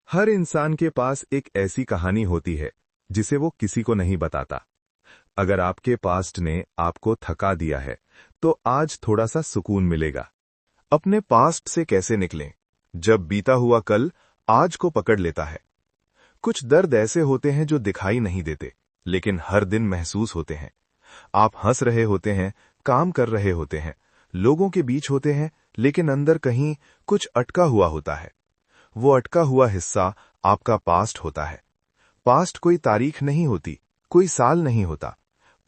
हर इंसान के पास एक ऐसी कहानी होती है जिसे वो किसी को नहीं बताता। अगर आपके पास्ट ने आपको थका दिया है तो आज थोड़ा सा सुकून मिलेगा। अपने पास्ट से कैसे निकलें जब बीता हुआ कल आज को पकड़ लेता है। कुछ दर्द ऐसे होते हैं जो दिखाई नहीं देते लेकिन हर दिन महसूस होते हैं। आप हंस रहे होते हैं, काम कर रहे होते हैं, लोगों के बीच होते हैं, लेकिन अंदर कहीं कुछ अटका हुआ होता है। वो अटका हुआ हिस्सा आपका पास्ट होता है। पास्ट कोई तारीख नहीं होती, कोई साल नहीं होता।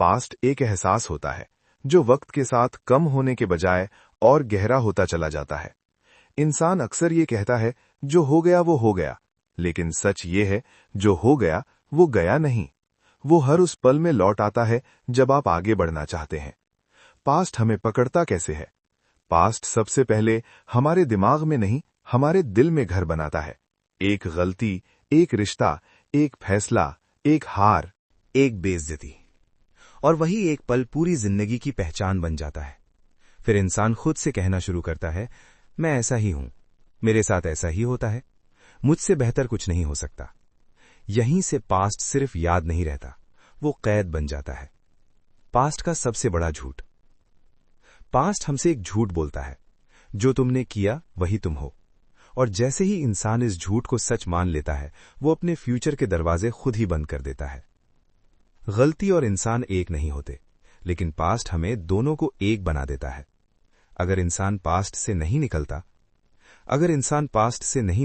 पास्ट एक एहसास होता है जो वक्त के साथ कम होने के बजाय और गहरा होता चला जाता है। इंसान अक्सर ये कहता है जो हो गया वो हो गया, लेकिन सच ये है जो हो गया वो गया नहीं। वो हर उस पल में लौट आता है जब आप आगे बढ़ना चाहते हैं। पास्ट हमें पकड़ता कैसे है? पास्ट सबसे पहले हमारे दिमाग में नहीं, हमारे दिल में घर बनाता है। एक गलती, एक रिश्ता, एक फैसला, एक हार, एक बेइज्जती, और वही एक पल पूरी जिंदगी की पहचान बन जाता है। फिर इंसान खुद से कहना शुरू करता है, मैं ऐसा ही हूं, मेरे साथ ऐसा ही होता है, मुझसे बेहतर कुछ नहीं हो सकता। यहीं से पास्ट सिर्फ याद नहीं रहता, वो कैद बन जाता है। पास्ट का सबसे बड़ा झूठ। पास्ट हमसे एक झूठ बोलता है, जो तुमने किया वही तुम हो। और जैसे ही इंसान इस झूठ को सच मान लेता है, वो अपने फ्यूचर के दरवाजे खुद ही बंद कर देता है। गलती और इंसान एक नहीं होते, लेकिन पास्ट हमें दोनों को एक बना देता है। अगर इंसान पास्ट से नहीं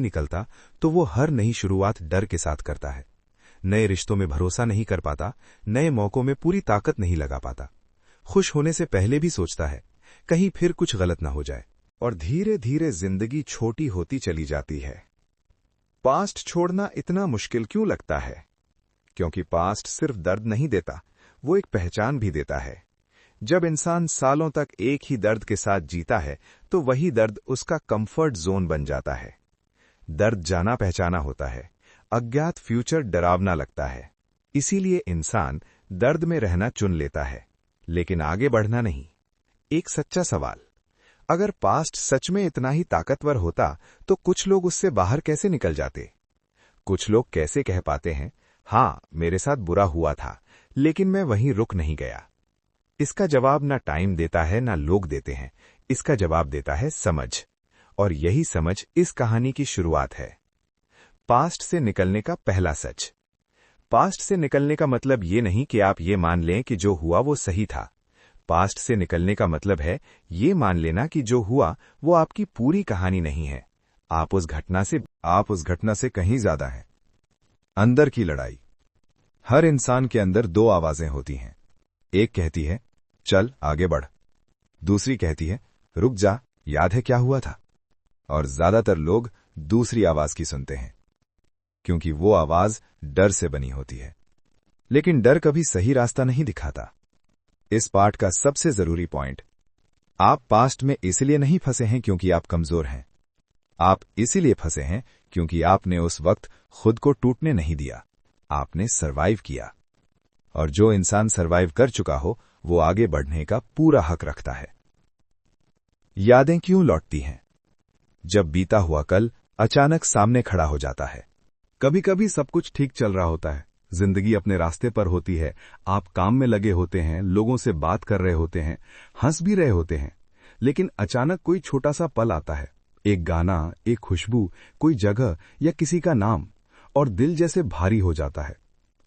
निकलता तो वो हर नई शुरुआत डर के साथ करता है। नए रिश्तों में भरोसा नहीं कर पाता, नए मौकों में पूरी ताकत नहीं लगा पाता। खुश होने से पहले भी सोचता है कहीं फिर कुछ गलत ना हो जाए। और धीरे धीरे जिंदगी छोटी होती चली जाती है। पास्ट छोड़ना इतना मुश्किल क्यों लगता है? क्योंकि पास्ट सिर्फ दर्द नहीं देता, वो एक पहचान भी देता है। जब इंसान सालों तक एक ही दर्द के साथ जीता है तो वही दर्द उसका कंफर्ट जोन बन जाता है। दर्द जाना पहचाना होता है, अज्ञात फ्यूचर डरावना लगता है। इसीलिए इंसान दर्द में रहना चुन लेता है, लेकिन आगे बढ़ना नहीं। एक सच्चा सवाल, अगर पास्ट सच में इतना ही ताकतवर होता तो कुछ लोग उससे बाहर कैसे निकल जाते? कुछ लोग कैसे कह पाते हैं, हाँ मेरे साथ बुरा हुआ था लेकिन मैं वहीं रुक नहीं गया? इसका जवाब ना टाइम देता है ना लोग देते हैं, इसका जवाब देता है समझ। और यही समझ इस कहानी की शुरुआत है। पास्ट से निकलने का पहला सच। पास्ट से निकलने का मतलब ये नहीं कि आप ये मान लें कि जो हुआ वो सही था। पास्ट से निकलने का मतलब है ये मान लेना कि जो हुआ वो आपकी पूरी कहानी नहीं है। आप उस घटना से कहीं ज्यादा हैं। अंदर की लड़ाई। हर इंसान के अंदर दो आवाजें होती हैं। एक कहती है चल आगे बढ़, दूसरी कहती है रुक जा, याद है क्या हुआ था? और ज्यादातर लोग दूसरी आवाज की सुनते हैं, क्योंकि वो आवाज डर से बनी होती है। लेकिन डर कभी सही रास्ता नहीं दिखाता। इस पार्ट का सबसे जरूरी पॉइंट, आप पास्ट में इसलिए नहीं फंसे हैं क्योंकि आप कमजोर हैं। आप इसीलिए फंसे हैं क्योंकि आपने उस वक्त खुद को टूटने नहीं दिया, आपने सरवाइव किया। और जो इंसान सरवाइव कर चुका हो वो आगे बढ़ने का पूरा हक रखता है। यादें क्यों लौटती हैं? जब बीता हुआ कल अचानक सामने खड़ा हो जाता है। कभी कभी सब कुछ ठीक चल रहा होता है, जिंदगी अपने रास्ते पर होती है, आप काम में लगे होते हैं, लोगों से बात कर रहे होते हैं, हंस भी रहे होते हैं, लेकिन अचानक कोई छोटा सा पल आता है, एक गाना, एक खुशबू, कोई जगह या किसी का नाम, और दिल जैसे भारी हो जाता है।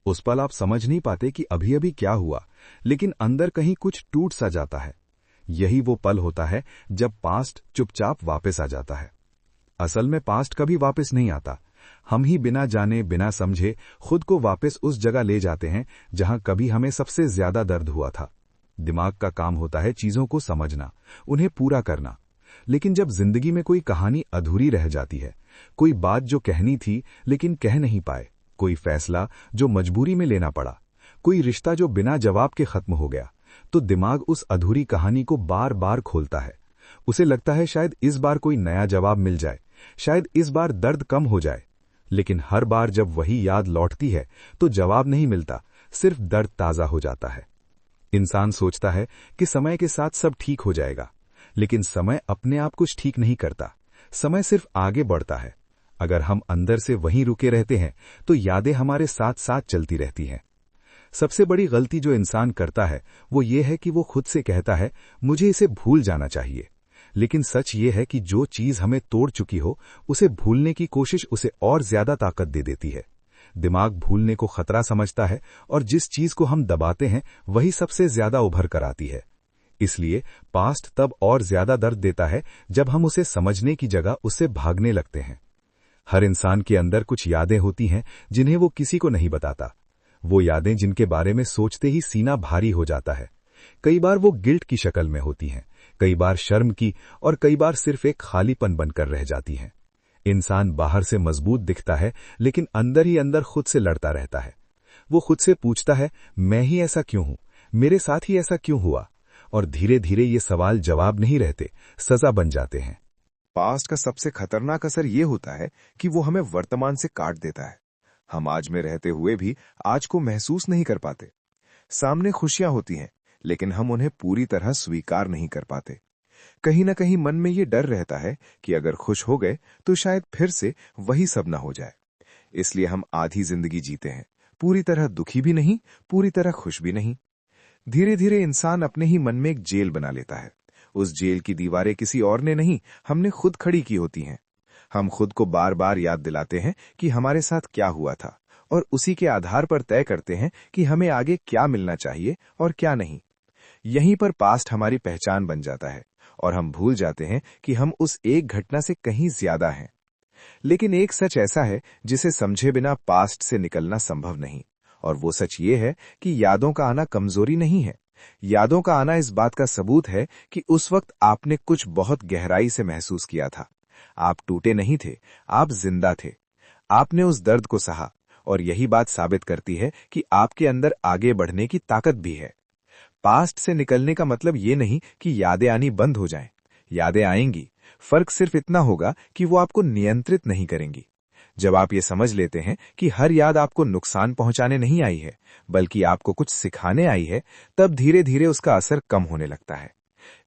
उस पल आप समझ नहीं पाते कि अभी अभी क्या हुआ, लेकिन अंदर कहीं कुछ टूट सा जाता है। यही वो पल होता है जब पास्ट चुपचाप वापस आ जाता है। असल में पास्ट कभी वापस नहीं आता, हम ही बिना जाने बिना समझे खुद को वापस उस जगह ले जाते हैं जहां कभी हमें सबसे ज्यादा दर्द हुआ था। दिमाग का काम होता है चीजों को समझना, उन्हें पूरा करना। लेकिन जब जिंदगी में कोई कहानी अधूरी रह जाती है, कोई बात जो कहनी थी लेकिन कह नहीं पाए, कोई फैसला जो मजबूरी में लेना पड़ा, कोई रिश्ता जो बिना जवाब के खत्म हो गया, तो दिमाग उस अधूरी कहानी को बार बार खोलता है। उसे लगता है शायद इस बार कोई नया जवाब मिल जाए, शायद इस बार दर्द कम हो जाए। लेकिन हर बार जब वही याद लौटती है तो जवाब नहीं मिलता, सिर्फ दर्द ताजा हो जाता है। इंसान सोचता है कि समय के साथ सब ठीक हो जाएगा, लेकिन समय अपने आप कुछ ठीक नहीं करता। समय सिर्फ आगे बढ़ता है। अगर हम अंदर से वहीं रुके रहते हैं तो यादें हमारे साथ साथ चलती रहती हैं। सबसे बड़ी गलती जो इंसान करता है वो ये है कि वो खुद से कहता है मुझे इसे भूल जाना चाहिए, लेकिन सच ये है कि जो चीज हमें तोड़ चुकी हो उसे भूलने की कोशिश उसे और ज्यादा ताकत दे देती है। दिमाग भूलने को खतरा समझता है और जिस चीज को हम दबाते हैं वही सबसे ज्यादा उभर कर आती है। इसलिए पास्ट तब और ज्यादा दर्द देता है जब हम उसे समझने की जगह उससे भागने लगते हैं। हर इंसान के अंदर कुछ यादें होती हैं जिन्हें वो किसी को नहीं बताता। वो यादें जिनके बारे में सोचते ही सीना भारी हो जाता है। कई बार वो गिल्ट की शक्ल में होती हैं, कई बार शर्म की और कई बार सिर्फ एक खालीपन बनकर रह जाती हैं। इंसान बाहर से मजबूत दिखता है लेकिन अंदर ही अंदर खुद से लड़ता रहता है। वो खुद से पूछता है मैं ही ऐसा क्यों हूं, मेरे साथ ही ऐसा क्यों हुआ, और धीरे धीरे ये सवाल जवाब नहीं रहते, सजा बन जाते हैं। पास्ट का सबसे खतरनाक असर ये होता है कि वो हमें वर्तमान से काट देता है। हम आज में रहते हुए भी आज को महसूस नहीं कर पाते। सामने खुशियां होती हैं लेकिन हम उन्हें पूरी तरह स्वीकार नहीं कर पाते। कहीं ना कहीं मन में ये डर रहता है कि अगर खुश हो गए तो शायद फिर से वही सब ना हो जाए। इसलिए हम आधी जिंदगी जीते हैं, पूरी तरह दुखी भी नहीं, पूरी तरह खुश भी नहीं। धीरे धीरे इंसान अपने ही मन में एक जेल बना लेता है। उस जेल की दीवारें किसी और ने नहीं, हमने खुद खड़ी की होती हैं। हम खुद को बार बार याद दिलाते हैं कि हमारे साथ क्या हुआ था और उसी के आधार पर तय करते हैं कि हमें आगे क्या मिलना चाहिए और क्या नहीं। यहीं पर पास्ट हमारी पहचान बन जाता है और हम भूल जाते हैं कि हम उस एक घटना से कहीं ज्यादा हैं। लेकिन एक सच ऐसा है जिसे समझे बिना पास्ट से निकलना संभव नहीं, और वो सच ये है कि यादों का आना कमजोरी नहीं है। यादों का आना इस बात का सबूत है कि उस वक्त आपने कुछ बहुत गहराई से महसूस किया था। आप टूटे नहीं थे, आप जिंदा थे। आपने उस दर्द को सहा, और यही बात साबित करती है कि आपके अंदर आगे बढ़ने की ताकत भी है। पास्ट से निकलने का मतलब ये नहीं कि यादें आनी बंद हो जाएं। यादें आएंगी, फर्क सिर्फ इतना होगा कि वो आपको नियंत्रित नहीं करेंगी। जब आप ये समझ लेते हैं कि हर याद आपको नुकसान पहुंचाने नहीं आई है बल्कि आपको कुछ सिखाने आई है, तब धीरे धीरे उसका असर कम होने लगता है।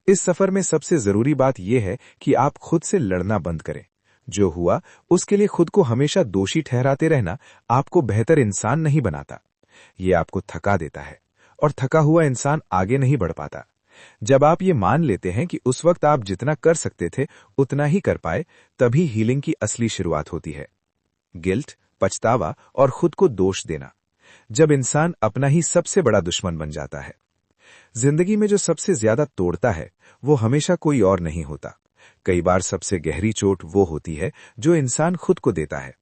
इस सफर में सबसे जरूरी बात यह है कि आप खुद से लड़ना बंद करें। जो हुआ उसके लिए खुद को हमेशा दोषी ठहराते रहना आपको बेहतर इंसान नहीं बनाता। ये आपको थका देता है, और थका हुआ इंसान आगे नहीं बढ़ पाता। जब आप ये मान लेते हैं कि उस वक्त आप जितना कर सकते थे उतना ही कर पाए, तभी हीलिंग की असली शुरुआत होती है। गिल्ट, पछतावा और खुद को दोष देना, जब इंसान अपना ही सबसे बड़ा दुश्मन बन जाता है। जिंदगी में जो सबसे ज्यादा तोड़ता है वो हमेशा कोई और नहीं होता। कई बार सबसे गहरी चोट वो होती है जो इंसान खुद को देता है।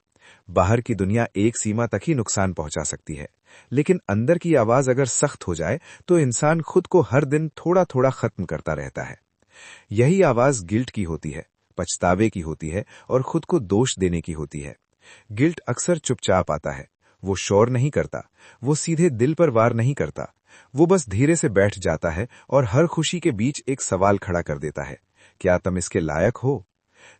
बाहर की दुनिया एक सीमा तक ही नुकसान पहुंचा सकती है, लेकिन अंदर की आवाज अगर सख्त हो जाए तो इंसान खुद को हर दिन थोड़ा थोड़ा खत्म करता रहता है। यही आवाज गिल्ट की होती है, पछतावे की होती है और खुद को दोष देने की होती है। गिल्ट अक्सर चुपचाप आता है। वो शोर नहीं करता, वो सीधे दिल पर वार नहीं करता। वो बस धीरे से बैठ जाता है और हर खुशी के बीच एक सवाल खड़ा कर देता है, क्या तुम इसके लायक हो?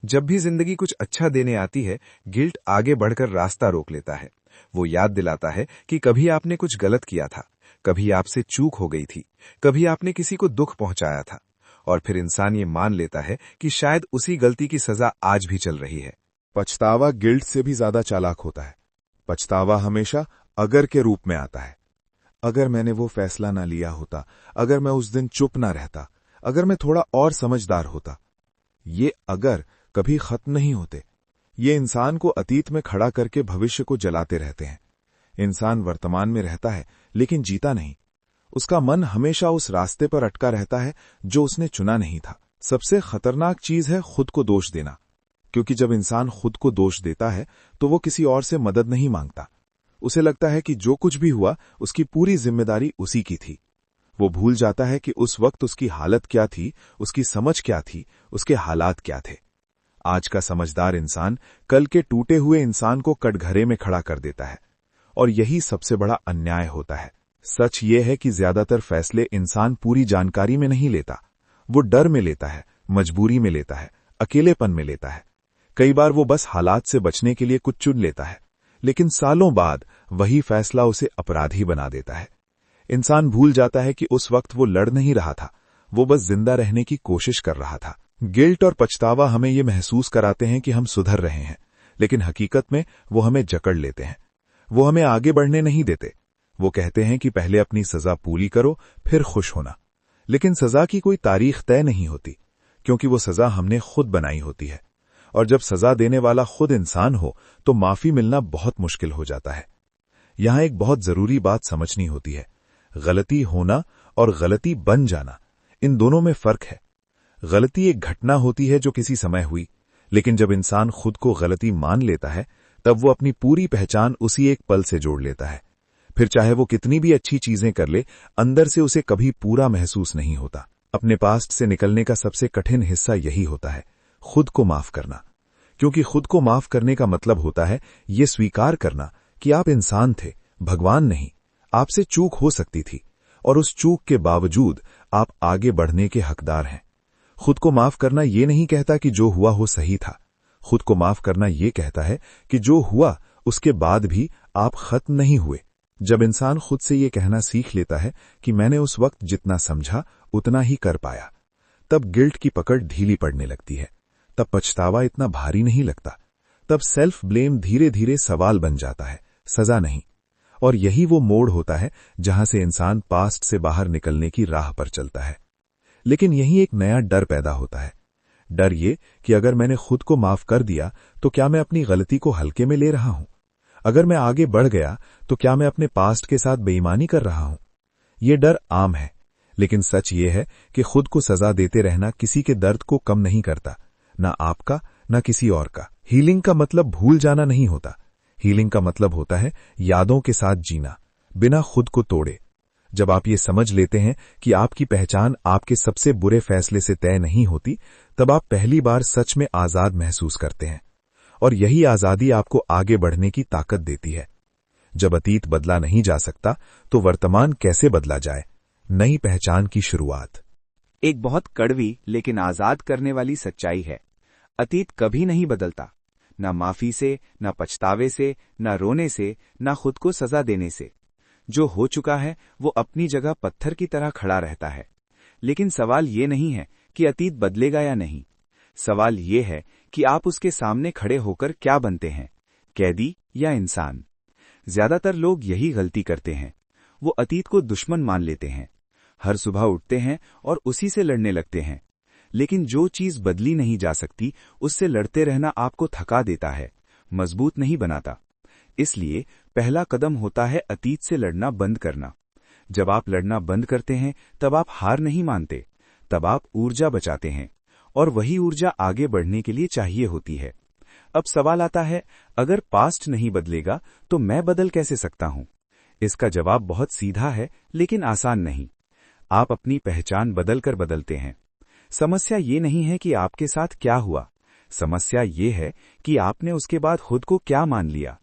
जब भी जिंदगी कुछ अच्छा देने आती है, गिल्ट आगे बढ़कर रास्ता रोक लेता है। वो याद दिलाता है कि कभी आपने कुछ गलत किया था, कभी आपसे चूक हो गई थी, कभी आपने किसी को दुख पहुंचाया था, और फिर इंसान ये मान लेता है कि शायद उसी गलती की सजा आज भी चल रही है। पछतावा गिल्ट से भी ज्यादा चालाक होता है। पछतावा हमेशा अगर के रूप में आता है। अगर मैंने वो फैसला ना लिया होता, अगर मैं उस दिन चुप ना रहता, अगर मैं थोड़ा और समझदार होता। ये अगर कभी खत्म नहीं होते। ये इंसान को अतीत में खड़ा करके भविष्य को जलाते रहते हैं। इंसान वर्तमान में रहता है लेकिन जीता नहीं। उसका मन हमेशा उस रास्ते पर अटका रहता है जो उसने चुना नहीं था। सबसे खतरनाक चीज है खुद को दोष देना, क्योंकि जब इंसान खुद को दोष देता है तो वो किसी और से मदद नहीं मांगता। उसे लगता है कि जो कुछ भी हुआ उसकी पूरी जिम्मेदारी उसी की थी। वो भूल जाता है कि उस वक्त उसकी हालत क्या थी, उसकी समझ क्या थी, उसके हालात क्या थे। आज का समझदार इंसान कल के टूटे हुए इंसान को कटघरे में खड़ा कर देता है, और यही सबसे बड़ा अन्याय होता है। सच ये है कि ज्यादातर फैसले इंसान पूरी जानकारी में नहीं लेता। वो डर में लेता है, मजबूरी में लेता है, अकेलेपन में लेता है। कई बार वो बस हालात से बचने के लिए कुछ चुन लेता है, लेकिन सालों बाद वही फैसला उसे अपराधी बना देता है। इंसान भूल जाता है कि उस वक्त वो लड़ नहीं रहा था, वो बस जिंदा रहने की कोशिश कर रहा था। गिल्ट और पछतावा हमें ये महसूस कराते हैं कि हम सुधर रहे हैं, लेकिन हकीकत में वो हमें जकड़ लेते हैं। वो हमें आगे बढ़ने नहीं देते। वो कहते हैं कि पहले अपनी सजा पूरी करो, फिर खुश होना। लेकिन सजा की कोई तारीख तय नहीं होती, क्योंकि वो सजा हमने खुद बनाई होती है। और जब सजा देने वाला खुद इंसान हो तो माफी मिलना बहुत मुश्किल हो जाता है। यहां एक बहुत जरूरी बात समझनी होती है। गलती होना और गलती बन जाना, इन दोनों में फर्क है। गलती एक घटना होती है जो किसी समय हुई, लेकिन जब इंसान खुद को गलती मान लेता है तब वो अपनी पूरी पहचान उसी एक पल से जोड़ लेता है। फिर चाहे वो कितनी भी अच्छी चीजें कर ले, अंदर से उसे कभी पूरा महसूस नहीं होता। अपने पास्ट से निकलने का सबसे कठिन हिस्सा यही होता है, खुद को माफ करना। क्योंकि खुद को माफ करने का मतलब होता है ये स्वीकार करना कि आप इंसान थे, भगवान नहीं। आपसे चूक हो सकती थी, और उस चूक के बावजूद आप आगे बढ़ने के हकदार हैं। खुद को माफ करना ये नहीं कहता कि जो हुआ हो सही था। खुद को माफ करना ये कहता है कि जो हुआ उसके बाद भी आप खत्म नहीं हुए। जब इंसान खुद से ये कहना सीख लेता है कि मैंने उस वक्त जितना समझा उतना ही कर पाया, तब गिल्ट की पकड़ ढीली पड़ने लगती है। तब पछतावा इतना भारी नहीं लगता। तब सेल्फ ब्लेम धीरे धीरे सवाल बन जाता है, सजा नहीं। और यही वो मोड़ होता है जहां से इंसान पास्ट से बाहर निकलने की राह पर चलता है। लेकिन यही एक नया डर पैदा होता है। डर ये कि अगर मैंने खुद को माफ कर दिया तो क्या मैं अपनी गलती को हल्के में ले रहा हूं? अगर मैं आगे बढ़ गया तो क्या मैं अपने पास्ट के साथ बेईमानी कर रहा हूं? ये डर आम है, लेकिन सच ये है कि खुद को सजा देते रहना किसी के दर्द को कम नहीं करता, ना आपका ना किसी और का। हीलिंग का मतलब भूल जाना नहीं होता। हीलिंग का मतलब होता है यादों के साथ जीना, बिना खुद को तोड़े। जब आप ये समझ लेते हैं कि आपकी पहचान आपके सबसे बुरे फैसले से तय नहीं होती, तब आप पहली बार सच में आजाद महसूस करते हैं। और यही आजादी आपको आगे बढ़ने की ताकत देती है। जब अतीत बदला नहीं जा सकता तो वर्तमान कैसे बदला जाए? नई पहचान की शुरुआत। एक बहुत कड़वी लेकिन आजाद करने वाली सच्चाई है, अतीत कभी नहीं बदलता। ना माफी से, ना पछतावे से, ना रोने से, ना खुद को सजा देने से। जो हो चुका है वो अपनी जगह पत्थर की तरह खड़ा रहता है। लेकिन सवाल ये नहीं है कि अतीत बदलेगा या नहीं। सवाल ये है कि आप उसके सामने खड़े होकर क्या बनते हैं, कैदी या इंसान। ज्यादातर लोग यही गलती करते हैं। वो अतीत को दुश्मन मान लेते हैं। हर सुबह उठते हैं और उसी से लड़ने लगते हैं। लेकिन जो चीज बदली नहीं जा सकती, उससे लड़ते रहना आपको थका देता है, मजबूत नहीं बनाता। इसलिए पहला कदम होता है अतीत से लड़ना बंद करना। जब आप लड़ना बंद करते हैं तब आप हार नहीं मानते, तब आप ऊर्जा बचाते हैं। और वही ऊर्जा आगे बढ़ने के लिए चाहिए होती है। अब सवाल आता है, अगर पास्ट नहीं बदलेगा तो मैं बदल कैसे सकता हूं? इसका जवाब बहुत सीधा है, लेकिन आसान नहीं। आप अपनी पहचान बदलकर बदलते हैं। समस्या ये नहीं है कि आपके साथ क्या हुआ, समस्या ये है कि आपने उसके बाद खुद को क्या मान लिया।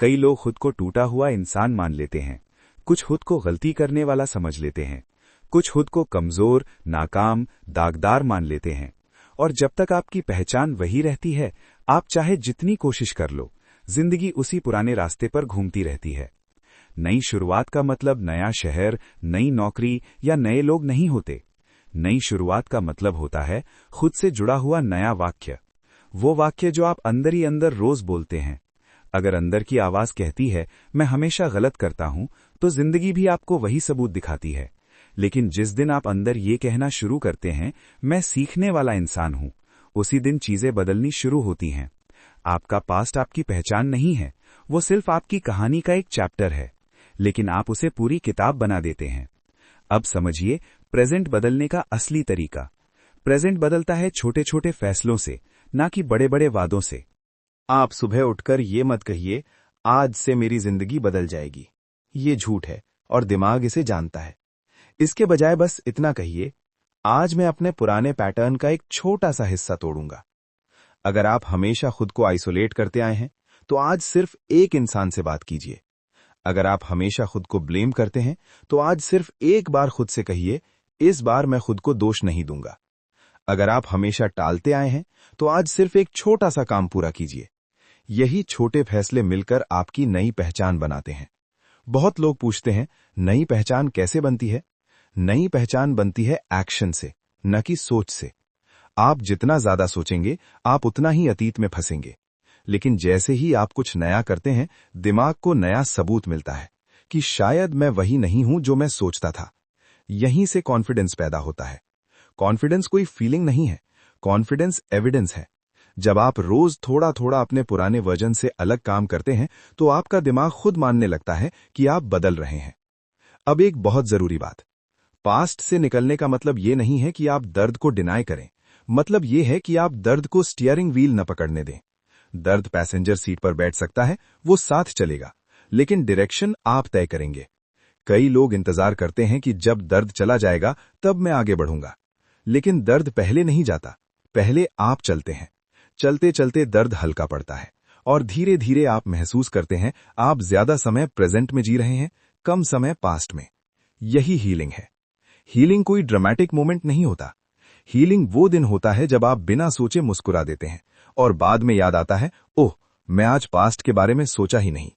कई लोग खुद को टूटा हुआ इंसान मान लेते हैं, कुछ खुद को गलती करने वाला समझ लेते हैं, कुछ खुद को कमजोर, नाकाम, दागदार मान लेते हैं। और जब तक आपकी पहचान वही रहती है, आप चाहे जितनी कोशिश कर लो, जिंदगी उसी पुराने रास्ते पर घूमती रहती है। नई शुरुआत का मतलब नया शहर, नई नौकरी या नए लोग नहीं होते। नई शुरुआत का मतलब होता है खुद से जुड़ा हुआ नया वाक्य। वो वाक्य जो आप अंदर ही अंदर रोज बोलते हैं। अगर अंदर की आवाज कहती है मैं हमेशा गलत करता हूं, तो जिंदगी भी आपको वही सबूत दिखाती है। लेकिन जिस दिन आप अंदर ये कहना शुरू करते हैं मैं सीखने वाला इंसान हूं, उसी दिन चीजें बदलनी शुरू होती हैं। आपका पास्ट आपकी पहचान नहीं है, वो सिर्फ आपकी कहानी का एक चैप्टर है, लेकिन आप उसे पूरी किताब बना देते हैं। अब समझिए प्रेजेंट बदलने का असली तरीका। प्रेजेंट बदलता है छोटे छोटे फैसलों से, ना कि बड़े बड़े वादों से। आप सुबह उठकर ये मत कहिए आज से मेरी जिंदगी बदल जाएगी। ये झूठ है और दिमाग इसे जानता है। इसके बजाय बस इतना कहिए आज मैं अपने पुराने पैटर्न का एक छोटा सा हिस्सा तोड़ूंगा। अगर आप हमेशा खुद को आइसोलेट करते आए हैं तो आज सिर्फ एक इंसान से बात कीजिए। अगर आप हमेशा खुद को ब्लेम करते हैं तो आज सिर्फ एक बार खुद से कहिए इस बार मैं खुद को दोष नहीं दूंगा। अगर आप हमेशा टालते आए हैं तो आज सिर्फ एक छोटा सा काम पूरा कीजिए। यही छोटे फैसले मिलकर आपकी नई पहचान बनाते हैं। बहुत लोग पूछते हैं नई पहचान कैसे बनती है? नई पहचान बनती है एक्शन से, न कि सोच से। आप जितना ज्यादा सोचेंगे आप उतना ही अतीत में फंसेंगे। लेकिन जैसे ही आप कुछ नया करते हैं, दिमाग को नया सबूत मिलता है कि शायद मैं वही नहीं हूं जो मैं सोचता था। यहीं से कॉन्फिडेंस पैदा होता है। कॉन्फिडेंस कोई फीलिंग नहीं है, कॉन्फिडेंस एविडेंस है। जब आप रोज थोड़ा थोड़ा अपने पुराने वर्जन से अलग काम करते हैं, तो आपका दिमाग खुद मानने लगता है कि आप बदल रहे हैं। अब एक बहुत जरूरी बात, पास्ट से निकलने का मतलब ये नहीं है कि आप दर्द को डिनाई करें। मतलब ये है कि आप दर्द को स्टीयरिंग व्हील न पकड़ने दें। दर्द पैसेंजर सीट पर बैठ सकता है, वो साथ चलेगा, लेकिन डायरेक्शन आप तय करेंगे। कई लोग इंतजार करते हैं कि जब दर्द चला जाएगा तब मैं आगे बढ़ूंगा, लेकिन दर्द पहले नहीं जाता, पहले आप चलते हैं। चलते चलते दर्द हल्का पड़ता है और धीरे धीरे आप महसूस करते हैं आप ज्यादा समय प्रेजेंट में जी रहे हैं, कम समय पास्ट में। यही हीलिंग है। हीलिंग कोई ड्रामेटिक मोमेंट नहीं होता। हीलिंग वो दिन होता है जब आप बिना सोचे मुस्कुरा देते हैं और बाद में याद आता है, ओह, मैं आज पास्ट के बारे में सोचा ही नहीं।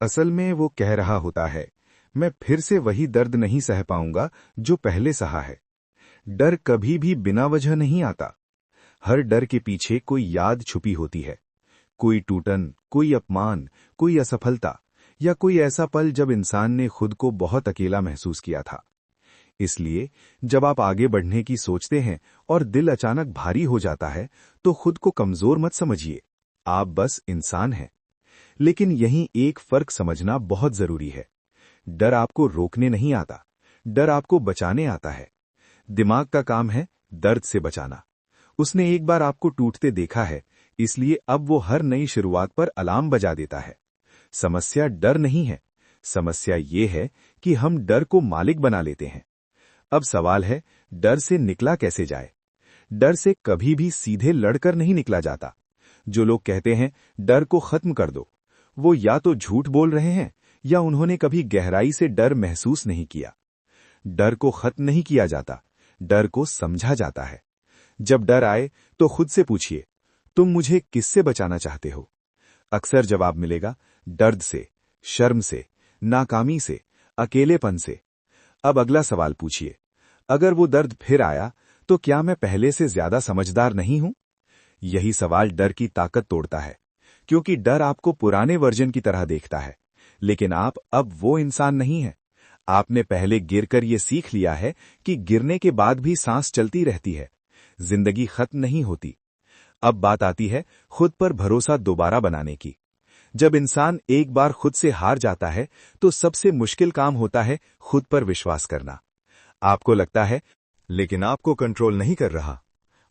असल में वो कह रहा होता है, मैं फिर से वही दर्द नहीं सह पाऊंगा जो पहले सहा है। डर कभी भी बिना वजह नहीं आता। हर डर के पीछे कोई याद छुपी होती है, कोई टूटन, कोई अपमान, कोई असफलता, या कोई ऐसा पल जब इंसान ने खुद को बहुत अकेला महसूस किया था। इसलिए जब आप आगे बढ़ने की सोचते हैं और दिल अचानक भारी हो जाता है, तो खुद को कमजोर मत समझिए, आप बस इंसान हैं। लेकिन यहीं एक फर्क समझना बहुत जरूरी है। डर आपको रोकने नहीं आता, डर आपको बचाने आता है। दिमाग का काम है दर्द से बचाना। उसने एक बार आपको टूटते देखा है, इसलिए अब वो हर नई शुरुआत पर अलार्म बजा देता है। समस्या डर नहीं है, समस्या ये है कि हम डर को मालिक बना लेते हैं। अब सवाल है, डर से निकला कैसे जाए? डर से कभी भी सीधे लड़कर नहीं निकला जाता। जो लोग कहते हैं डर को खत्म कर दो, वो या तो झूठ बोल रहे हैं या उन्होंने कभी गहराई से डर महसूस नहीं किया। डर को खत्म नहीं किया जाता, डर को समझा जाता है। जब डर आए तो खुद से पूछिए, तुम मुझे किससे बचाना चाहते हो? अक्सर जवाब मिलेगा, दर्द से, शर्म से, नाकामी से, अकेलेपन से। अब अगला सवाल पूछिए, अगर वो दर्द फिर आया तो क्या मैं पहले से ज्यादा समझदार नहीं हूं? यही सवाल डर की ताकत तोड़ता है, क्योंकि डर आपको पुराने वर्जन की तरह देखता है, लेकिन आप अब वो इंसान नहीं हैं। आपने पहले गिरकर ये सीख लिया है कि गिरने के बाद भी सांस चलती रहती है, जिंदगी खत्म नहीं होती। अब बात आती है खुद पर भरोसा दोबारा बनाने की। जब इंसान एक बार खुद से हार जाता है, तो सबसे मुश्किल काम होता है खुद पर विश्वास करना। आपको लगता है लेकिन आपको कंट्रोल नहीं कर रहा,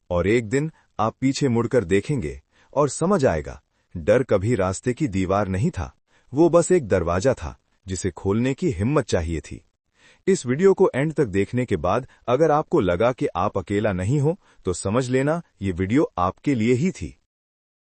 और एक दिन आप पीछे मुड़कर देखेंगे और समझ आएगा, डर कभी रास्ते की दीवार नहीं था, वो बस एक दरवाजा था जिसे खोलने की हिम्मत चाहिए थी। इस वीडियो को एंड तक देखने के बाद अगर आपको लगा कि आप अकेला नहीं हो, तो समझ लेना ये वीडियो आपके लिए ही थी।